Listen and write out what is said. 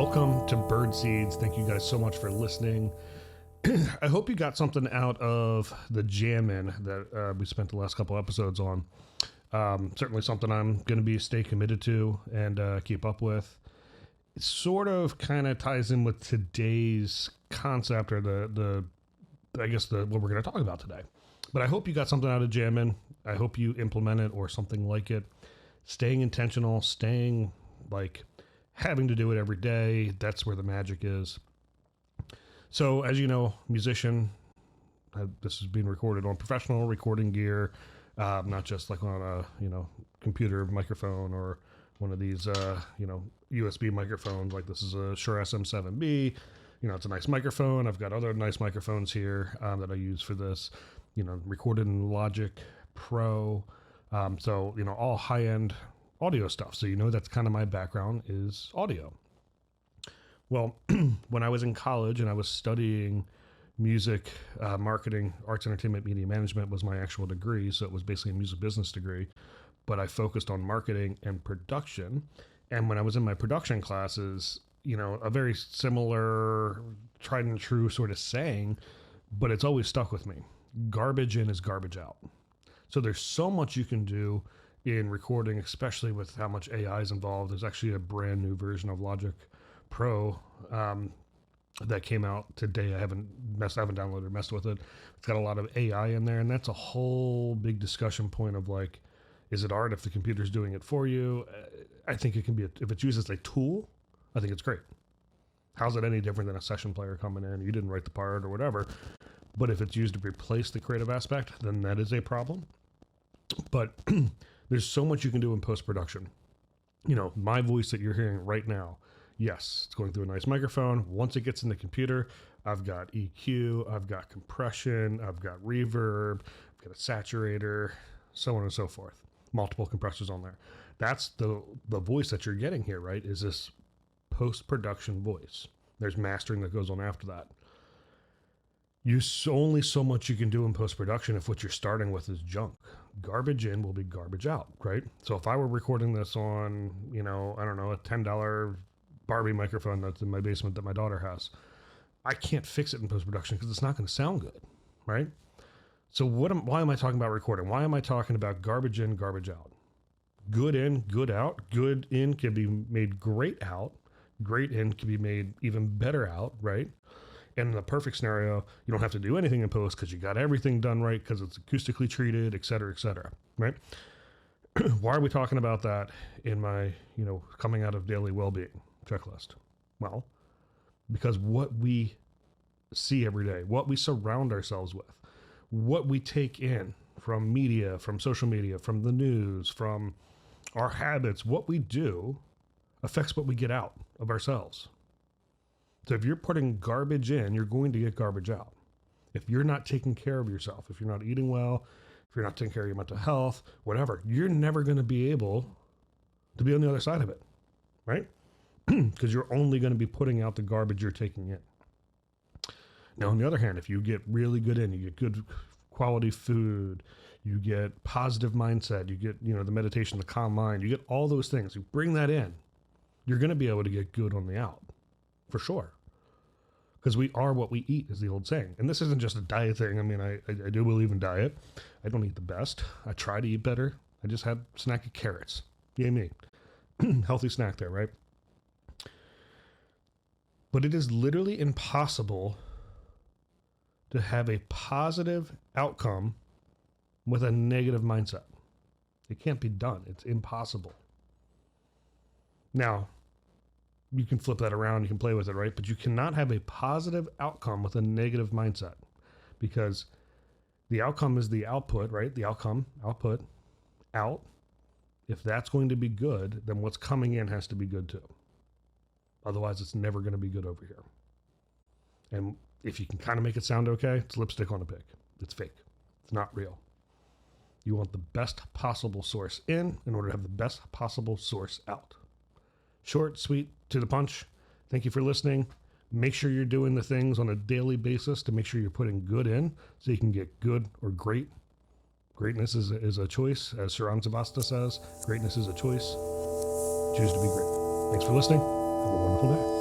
Welcome to Bird Seeds. Thank you guys so much for listening. I hope you got something out of the jam-in that we spent the last couple episodes on. Certainly something I'm going to stay committed to and keep up with. It sort of kind of ties in with today's concept, or the what we're going to talk about today. But I hope you got something out of jam-in. I hope you implement it or something like it. Staying intentional, staying having to do it every day. That's where the magic is. So as you know, musician, this is being recorded on professional recording gear, not just like on a, computer microphone or one of these, USB microphones. Like this is a Shure SM7B, it's a nice microphone. I've got other nice microphones here that I use for this, recorded in Logic Pro. So, all high-end audio stuff. So, that's kind of my background is audio. Well, when I was in college and I was studying music, marketing, arts, entertainment, media management was my actual degree. So it was basically a music business degree, but I focused on marketing and production. And when I was in my production classes, a very similar tried and true sort of saying, but it's always stuck with me. Garbage in is garbage out. So there's so much you can do in recording, especially with how much AI is involved. There's actually a brand new version of Logic Pro that came out today. I haven't downloaded or messed with it. It's got a lot of AI in there, and that's a whole big discussion point of is it art if the computer's doing it for you? I think it can be, if it's used as a tool, I think it's great. How's it any different than a session player coming in? You didn't write the part or whatever. But if it's used to replace the creative aspect, then that is a problem. But there's so much you can do in post-production. My voice that you're hearing right now, yes, it's going through a nice microphone. Once it gets in the computer, I've got EQ, I've got compression, I've got reverb, I've got a saturator, so on and so forth. Multiple compressors on there. That's the voice that you're getting here, right? Is this post-production voice. There's mastering that goes on after that. Only so much you can do in post-production if what you're starting with is junk. Garbage in will be garbage out, right? So if I were recording this on, a $10 Barbie microphone that's in my basement that my daughter has, I can't fix it in post-production because it's not going to sound good, right? So why am I talking about recording? Why am I talking about garbage in, garbage out? Good in, good out. Good in can be made great out. Great in can be made even better out, right? And in the perfect scenario, you don't have to do anything in post because you got everything done right because it's acoustically treated, et cetera, right? Why are we talking about that in my, coming out of daily well-being checklist? Well, because what we see every day, what we surround ourselves with, what we take in from media, from social media, from the news, from our habits, what we do affects what we get out of ourselves. So if you're putting garbage in, you're going to get garbage out. If you're not taking care of yourself, if you're not eating well, if you're not taking care of your mental health, whatever, you're never going to be able to be on the other side of it, right? Because you're only going to be putting out the garbage you're taking in. Now, on the other hand, if you get really good in, you get good quality food, you get positive mindset, you get, the meditation, the calm mind, you get all those things, you bring that in, you're going to be able to get good on the out, for sure. Because we are what we eat is the old saying. And this isn't just a diet thing. I mean, I do believe in diet. I don't eat the best. I try to eat better. I just had a snack of carrots. Yay me. Healthy snack there, right? But it is literally impossible to have a positive outcome with a negative mindset. It can't be done. It's impossible. Now, you can flip that around, you can play with it, right? But you cannot have a positive outcome with a negative mindset, because the outcome is the output, right? The outcome, output, out. If that's going to be good, then what's coming in has to be good too. Otherwise, it's never going to be good over here. And if you can kind of make it sound okay, it's lipstick on a pig. It's fake. It's not real. You want the best possible source in order to have the best possible source out. Short, sweet, to the punch. Thank you for listening. Make sure you're doing the things on a daily basis to make sure you're putting good in so you can get good or great. Greatness is a choice. As Saran Zavasta says, greatness is a choice. Choose to be great. Thanks for listening. Have a wonderful day.